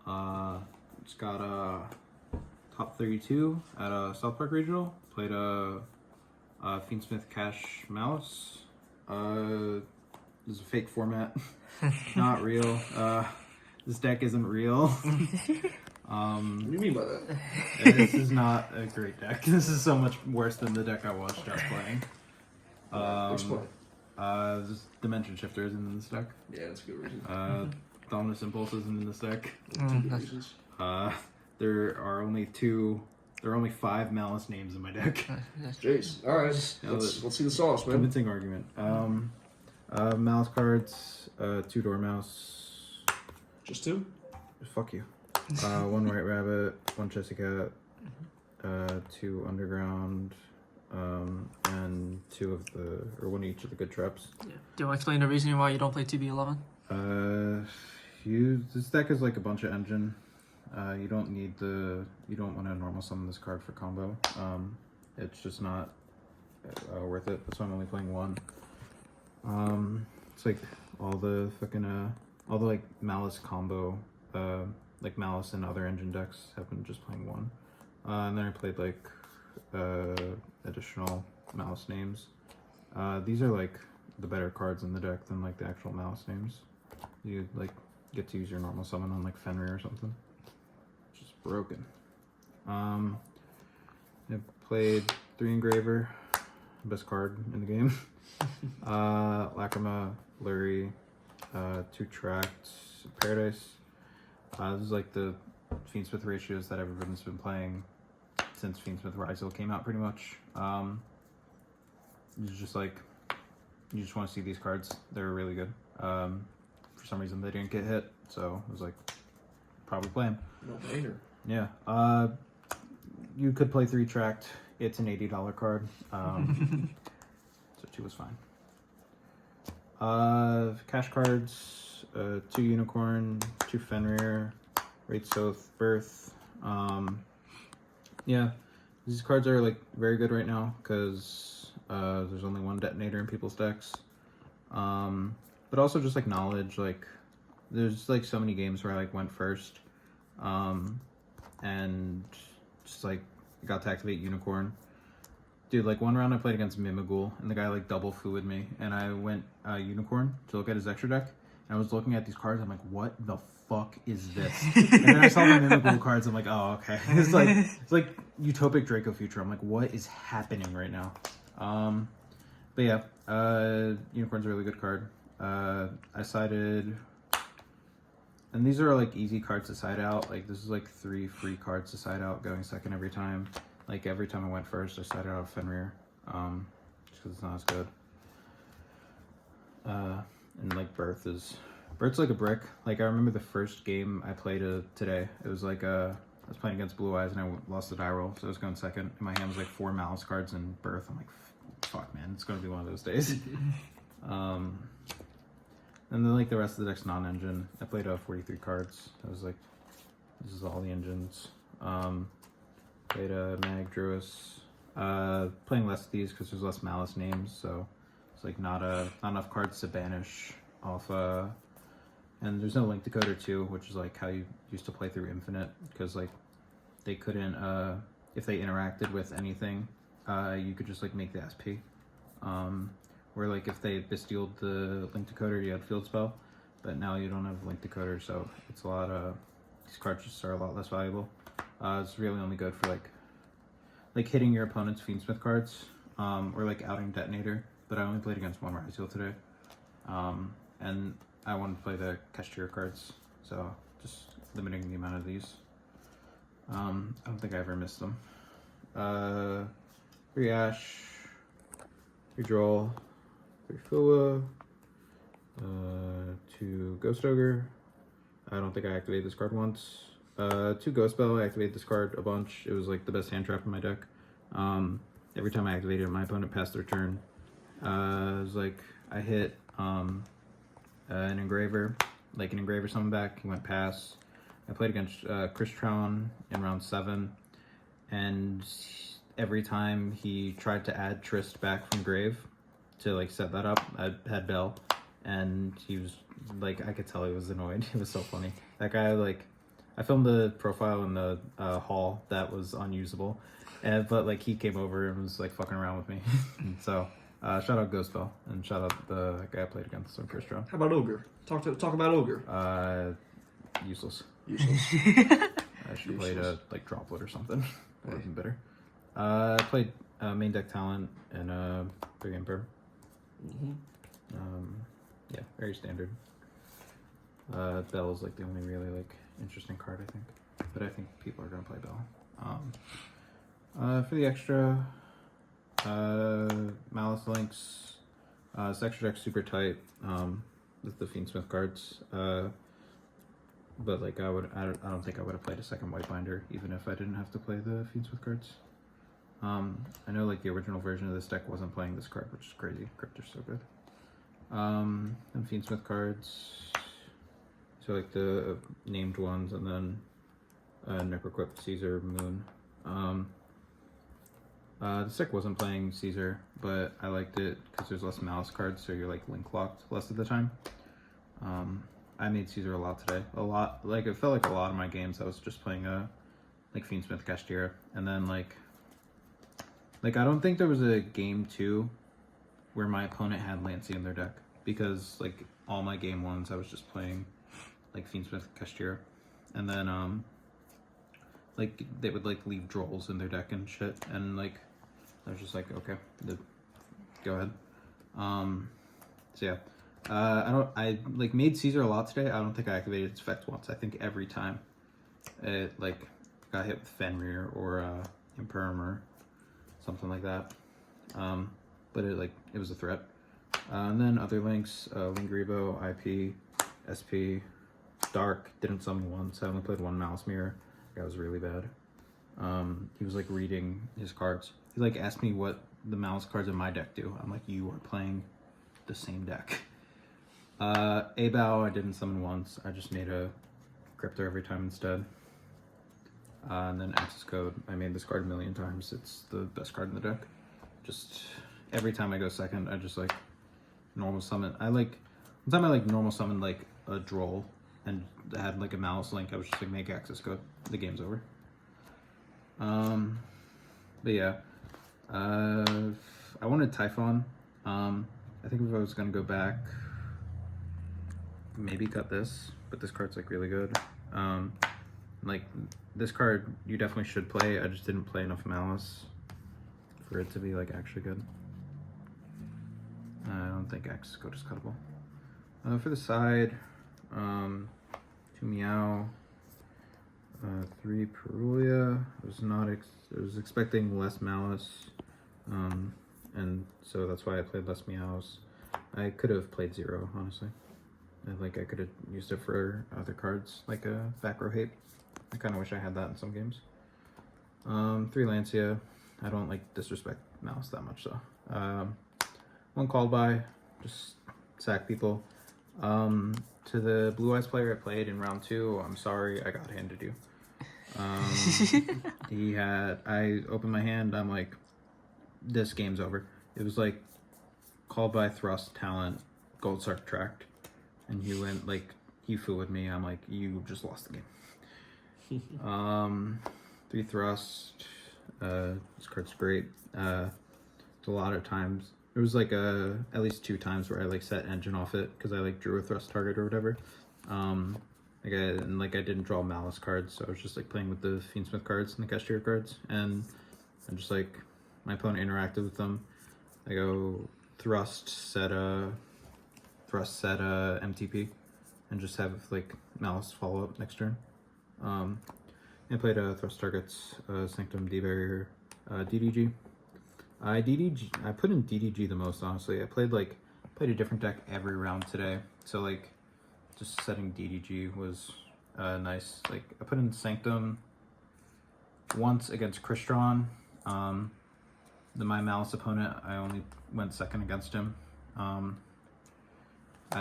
It's got a top 32 at a South Park Regional. Played a Fiendsmith Maliss. This is a fake format. Not real. This deck isn't real. What do you mean by that? This is not a great deck. This is so much worse than the deck I watched Jeff playing. Explain. This Dimension Shifter isn't in this deck. Yeah, that's a good reason. Dominus Impulse isn't in this deck. Two good reasons. There are only 5 Malice names in my deck. Jeez. All right. Let's see the sauce, man. Convincing argument. Malice cards, 2 Dormouse. Just 2? Fuck you. 1 White Rabbit, 1 Chessy Cat, 2 Underground, and 1 each of the good traps. Yeah. Do you want to explain the reasoning why you don't play TB11? This deck is like a bunch of engine. You don't want to normal summon this card for combo. It's just not worth it. That's why I'm only playing 1. It's like all the like Malice combo, like Malice and other engine decks have been just playing 1. And then I played like additional Malice names. These are like the better cards in the deck than like the actual Malice names. You like get to use your normal summon on like Fenrir or something. Which is broken. I played 3 Engraver, best card in the game. Lacrima, Lurie, 2 Tract, Paradise. This is like the Fiendsmith ratios that everyone's been playing since Fiendsmith Ryzeal came out, pretty much. You just want to see these cards. They're really good. For some reason they didn't get hit, so I was like, probably play them. No brainer. Yeah. You could play 3 Tract. It's an $80 card. So 2 was fine. Cash cards, 2 Unicorn, 2 Fenrir, Wraith Soth, Birth. Yeah, these cards are like very good right now because there's only 1 detonator in people's decks. But also just like knowledge, like there's like so many games where I like went first, and just like got to activate Unicorn. Dude, like one round I played against Mimighoul, and the guy like double fluid me, and I went Unicorn to look at his extra deck, and I was looking at these cards, I'm like, what the fuck is this? And then I saw the Mimighoul cards, I'm like, oh, okay. It's like Utopic Draco Future. I'm like, what is happening right now? But yeah, Unicorn's a really good card. I sided, and these are like easy cards to side out. Like this is like 3 free cards to side out, going second every time. Like every time I went first, I sided out of Fenrir, just because it's not as good. And like Birth's like a brick. Like I remember the first game I played today. It was like I was playing against Blue-Eyes and I lost the die roll, so I was going second. In my hand was like 4 Malice cards and Birth. I'm like, fuck man, it's gonna be one of those days. And then like the rest of the deck's non-engine. I played 43 cards. I was like, this is all the engines. Played Mag Druis. Playing less of these because there's less Malice names, so it's like not enough cards to banish off. And there's no link decoder too, which is like how you used to play through Infinite, because like they couldn't if they interacted with anything, you could just like make the SP. Where like if they bestealed the link decoder, you had field spell, but now you don't have link decoder, so it's a lot these cards just are a lot less valuable. It's really only good for like hitting your opponent's Fiendsmith cards, or like outing Detonator, but I only played against 1 Ryzeal today. And I wanted to play the Kashtira cards, so just limiting the amount of these. I don't think I ever missed them. 3 Ash, 3 Droll, 3 Fua, 2 Ghost Ogre. I don't think I activated this card once. 2 Ghost Bell. I activated this card a bunch. It was like the best hand trap in my deck. Every time I activated it, my opponent passed their turn. It was like I hit an Engraver, like an Engraver summon back. He went pass. I played against Crystron in round 7, and every time he tried to add Trist back from grave to like set that up, I had Belle, and he was like, I could tell he was annoyed. It was so funny. That guy, like, I filmed the profile in the hall that was unusable, but like he came over and was like fucking around with me. And so shout out Ghost Bell and shout out the guy I played against on Crystron. How about Ogre? Talk about Ogre. Useless. Useless. I should have played a like Droplet or something. That would have been better. I played main deck talent and big Emperor. Yeah, very standard. Belle is like the only really like interesting card I think, but I think people are gonna play Belle. For the extra, Malice links. This extra deck's super tight with the Fiendsmith cards. But like I don't think I would have played a second white binder even if I didn't have to play the Fiendsmith cards. I know like the original version of this deck wasn't playing this card, which is crazy. Kryptic's so good. And Fiendsmith cards. So like the named ones, and then Necroquip, Caesar, Moon. The deck wasn't playing Caesar, but I liked it because there's less Malice cards, so you're like link locked less of the time. I made Caesar a lot today. A lot, like it felt like a lot of my games I was just playing like Fiendsmith, Kashtira, and then like I don't think there was a game 2 where my opponent had Lancey in their deck, because like all my game 1s I was just playing like Fiendsmith, Kashtira, and then like they would like leave Drolls in their deck and shit, and like I was just like, okay, go ahead. So yeah, I like made Caesar a lot today. I don't think I activated its effect once. I think every time it like got hit with Fenrir or Imperm or something like that. But it was a threat. And then other links, Lingribo, IP, SP, Dark, didn't summon once. I only played one Mouse Mirror. That was really bad. He was like reading his cards. He like asked me what the Mouse cards in my deck do. I'm like, you are playing the same deck. Abow, I didn't summon once. I just made a Crypto every time instead. And then Access Code, I made this card a million times. It's the best card in the deck. Just every time I go second, I just like normal summon. One time I like normal summon like a Droll and had like a Malice link. I was just like, make Access Code. The game's over. But yeah, I wanted Typhon. I think if I was gonna go back, maybe cut this, but this card's like really good. Like this card you definitely should play. I just didn't play enough Malice for it to be like actually good. I don't think Access Code is cuttable. For the side, 2 Meow, 3 Perulia. I was expecting less Malice, and so that's why I played less Meows. I could have played 0, honestly. I could have used it for other cards, like a Vacro Hape. I kind of wish I had that in some games. 3 Lancia. I don't like disrespect Malice that much, so. 1 Called By, just sack people. To the Blue-Eyes player I played in round 2, I'm sorry, I got handed you. I opened my hand, I'm like, this game's over. It was like, Called By, Thrust, Talent, Gold Sark Tract. And he went, like, he flew with me. I'm like, you just lost the game. 3 Thrust. This card's great. It's a lot of times. There was like at least 2 times where I like set engine off it because I like drew a thrust target or whatever. I didn't draw Malice cards, so I was just like playing with the Fiendsmith cards and the Kashtira cards, and I'm just like my opponent interacted with them. I go thrust set MTP, and just have like Malice follow up next turn. I played thrust targets, Sanctum, D-Barrier, DDG. I put in DDG the most, honestly. I played a different deck every round today, so like just setting DDG was nice. Like I put in Sanctum once against Crystron. My Malice opponent, I only went second against him. I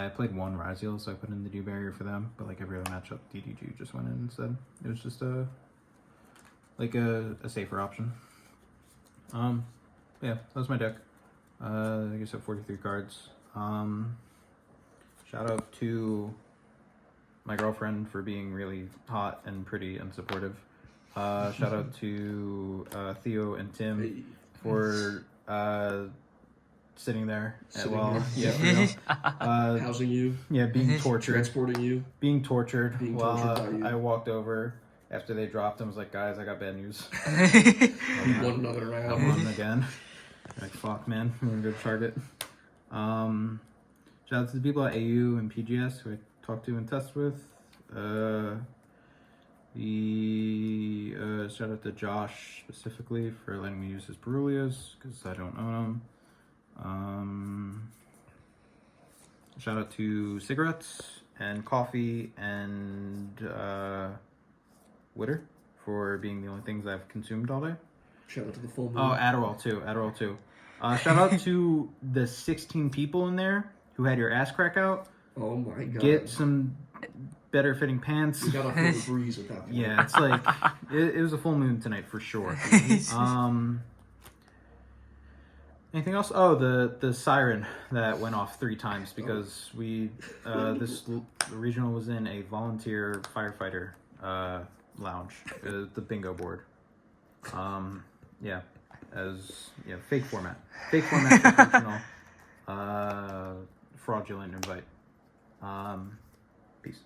played 1 Ryzeal, so I put in the D-Barrier for them, but like every other matchup, DDG just went in instead. It was just a safer option. Yeah, that was my deck. I guess I have 43 cards. Shout out to my girlfriend for being really hot and pretty and supportive. Shout out to Theo and Tim for sitting there while housing you. Yeah, being tortured, transporting you, being tortured being while tortured by you. I walked over after they dropped him. I was like, guys, I got bad news. You won another round. I won again. Like, fuck, man, we're a good target. Shout out to the people at AU and PGS who I talked to and test with. Shout out to Josh specifically for letting me use his Berulias because I don't own them. Shout out to cigarettes and coffee and Witter for being the only things I've consumed all day. Shout out to the full moon. Oh, Adderall too. Shout out to the 16 people in there who had your ass crack out. Oh my god. Get some better fitting pants. You got off the breeze at that point. Yeah, it's like it was a full moon tonight for sure. Anything else? Oh, the siren that went off 3 times because this regional was in a volunteer firefighter lounge, the bingo board. Fake format for regional, fraudulent invite. Peace.